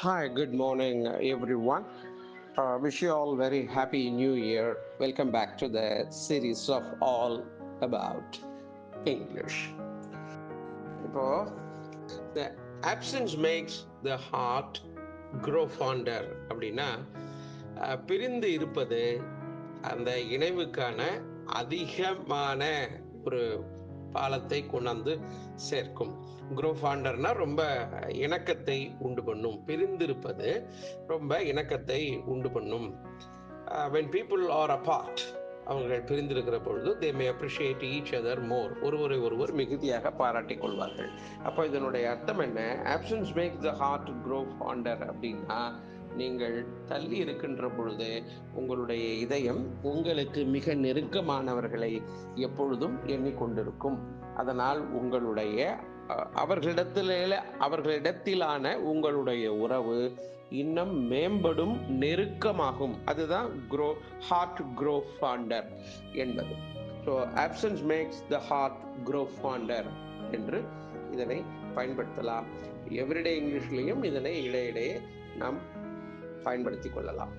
Hi, good morning, everyone. Wish you all very happy new year. Welcome back to the series of all about English. இப்போ the absence makes the heart grow fonder அப்படின்னா பிரிந்து இருப்பது அந்த இணைவுக்கான அதிகமான ஒரு பாலத்தை கொண்டாந்து சேர்க்கும். க்ரோ ஃபாண்டர்னா ரொம்ப இணக்கத்தை உண்டு பண்ணும். பிரிந்திருப்பது ரொம்ப இணக்கத்தை உண்டு பண்ணும். வென் பீப்புள் ஆர் அபார்ட், அவர்கள் பிரிந்திருக்கிற பொழுது they may appreciate each other more, ஒருவரை ஒருவர் மிகுதியாக பாராட்டிக் கொள்வார்கள். அப்போ இதனுடைய அர்த்தம் என்ன? Absence makes the heart grow fonder அப்படின்னா, நீங்கள் தள்ளி இருக்கின்ற பொழுது உங்களுடைய இதயம் உங்களுக்கு மிக நெருக்கமானவர்களை எப்பொழுதும் எண்ணிக்கொண்டிருக்கும். அதனால் உங்களுடைய அவர்களிடத்திலான உங்களுடைய உறவு இன்னும் மேம்படும், நெருக்கமாகும். அதுதான் ஹார்ட் க்ரோ ஃபாண்டர் என்பது. So absence makes the heart grow fonder என்று இதனை பயன்படுத்தலாம். எவ்ரிடே இங்கிலீஷ்லையும் இதனை இடையிடையே நாம் பயன்படுத்திக் கொள்ளலாம்.